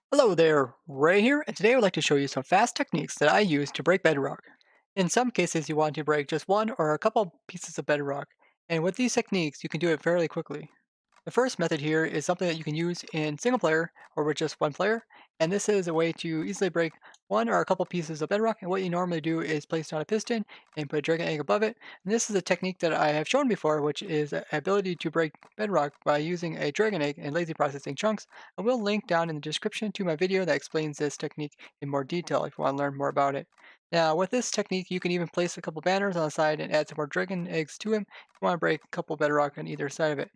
Hello there, Ray here, and today I would like to show you some fast techniques that I use to break bedrock. In some cases, you want to break just one or a couple pieces of bedrock, and with these techniques, you can do it fairly quickly. The first method here is something that you can use in single player or with just one player, and this is a way to easily break one or a couple pieces of bedrock. And what you normally do is place down a piston and put a dragon egg above it. And this is a technique that I have shown before, which is the ability to break bedrock by using a dragon egg and lazy processing chunks. I will link down in the description to my video that explains this technique in more detail if you want to learn more about it. Now, with this technique, you can even place a couple banners on the side and add some more dragon eggs to them if you want to break a couple bedrock on either side of it.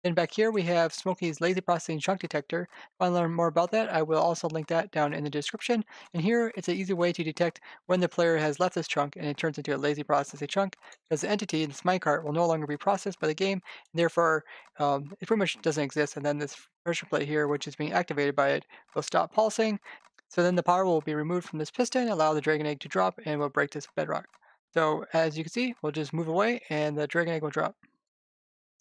Then back here we have Smokey's lazy processing chunk detector. If you want to learn more about that, I will also link that down in the description. And here it's an easy way to detect when the player has left this chunk and it turns into a lazy processing chunk, because the entity, this minecart, will no longer be processed by the game, and therefore it pretty much doesn't exist. And then this pressure plate here, which is being activated by it, will stop pulsing. So then the power will be removed from this piston, allow the dragon egg to drop, and will break this bedrock. So as you can see, we'll just move away and the dragon egg will drop.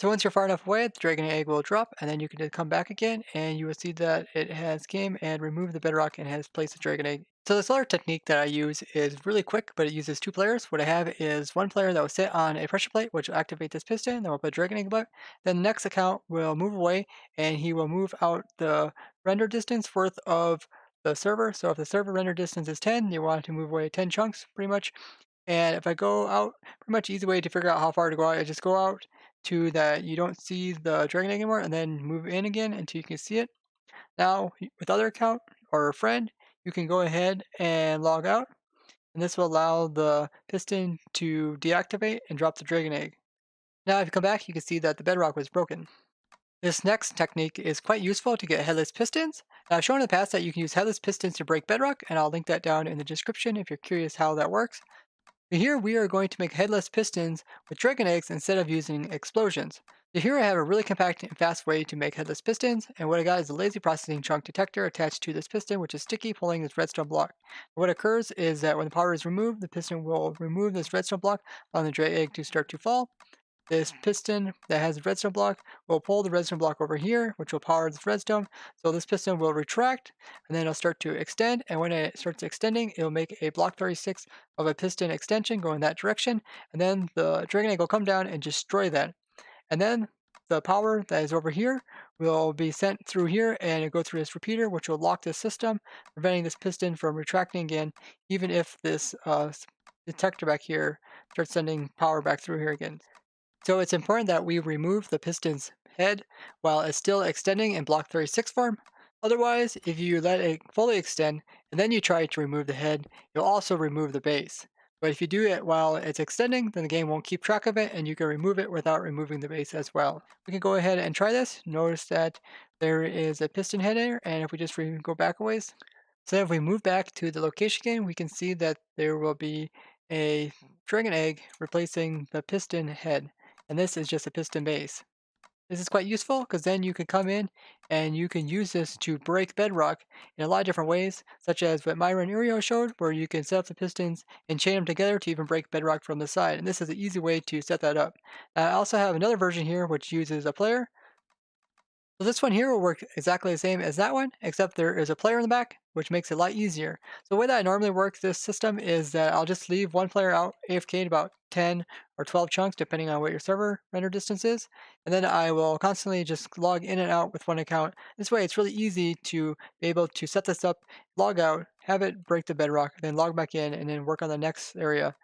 So once you're far enough away, the dragon egg will drop, and then you can just come back again, and you will see that it has came and removed the bedrock and has placed the dragon egg. So this other technique that I use is really quick, but it uses two players. What I have is one player that will sit on a pressure plate, which will activate this piston, then we'll put a dragon egg above it. Then the next account will move away, and he will move out the render distance worth of the server. So if the server render distance is 10, you want to move away 10 chunks, pretty much. And if I go out, pretty much easy way to figure out how far to go out, I just go out to that you don't see the dragon egg anymore and then move in again until you can see it. Now, with other account or a friend, you can go ahead and log out, and this will allow the piston to deactivate and drop the dragon egg. Now, if you come back, you can see that the bedrock was broken. This next technique is quite useful to get headless pistons. And I've shown in the past that you can use headless pistons to break bedrock, and I'll link that down in the description if you're curious how that works. But here we are going to make headless pistons with dragon eggs instead of using explosions. So here I have a really compact and fast way to make headless pistons, and what I got is a lazy processing chunk detector attached to this piston, which is sticky, pulling this redstone block. What occurs is that when the power is removed, the piston will remove this redstone block, allowing the dragon egg to start to fall. This piston that has a redstone block will pull the redstone block over here, which will power this redstone. So this piston will retract, and then it'll start to extend. And when it starts extending, it'll make a block 36 of a piston extension going that direction. And then the dragon egg will come down and destroy that. And then the power that is over here will be sent through here and it'll go through this repeater, which will lock this system, preventing this piston from retracting again, even if this detector back here starts sending power back through here again. So it's important that we remove the piston's head while it's still extending in block 36 form. Otherwise, if you let it fully extend and then you try to remove the head, you'll also remove the base. But if you do it while it's extending, then the game won't keep track of it and you can remove it without removing the base as well. We can go ahead and try this. Notice that there is a piston head here, and if we just go back a ways, so if we move back to the location again, we can see that there will be a dragon egg replacing the piston head, and this is just a piston base. This is quite useful because then you can come in and you can use this to break bedrock in a lot of different ways, such as what Myra and Uriel showed, where you can set up the pistons and chain them together to even break bedrock from the side. And this is an easy way to set that up. I also have another version here which uses a player. So this one here will work exactly the same as that one, except there is a player in the back, which makes it a lot easier. So the way that I normally work this system is that I'll just leave one player out AFK at about 10 or 12 chunks, depending on what your server render distance is. And then I will constantly just log in and out with one account. This way it's really easy to be able to set this up, log out, have it break the bedrock, then log back in, and then work on the next area.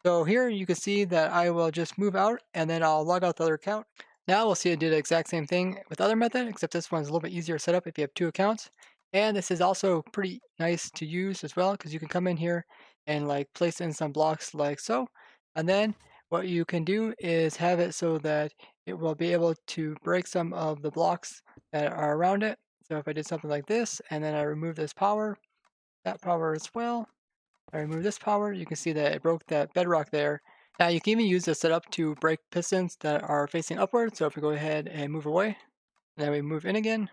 So here you can see that I will just move out and then I'll log out the other account. Now we'll see it do the exact same thing with the other method, except this one's a little bit easier to set up if you have two accounts. And this is also pretty nice to use as well, because you can come in here and like place in some blocks like so. And then what you can do is have it so that it will be able to break some of the blocks that are around it. So if I did something like this, and then I remove this power, that power as well, I remove this power, you can see that it broke that bedrock there. Now you can even use this setup to break pistons that are facing upward. So if we go ahead and move away, and then we move in again,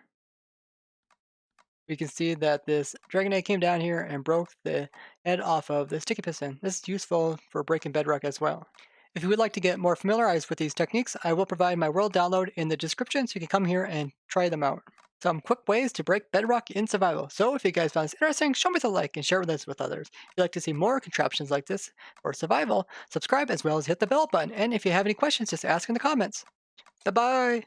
we can see that this dragon egg came down here and broke the head off of the sticky piston. This is useful for breaking bedrock as well. If you would like to get more familiarized with these techniques, I will provide my world download in the description so you can come here and try them out. some quick ways to break bedrock in survival. So if you guys found this interesting, show me the like and share this with others. If you'd like to see more contraptions like this for survival, subscribe as well as hit the bell button. And if you have any questions, just ask in the comments. Bye-bye!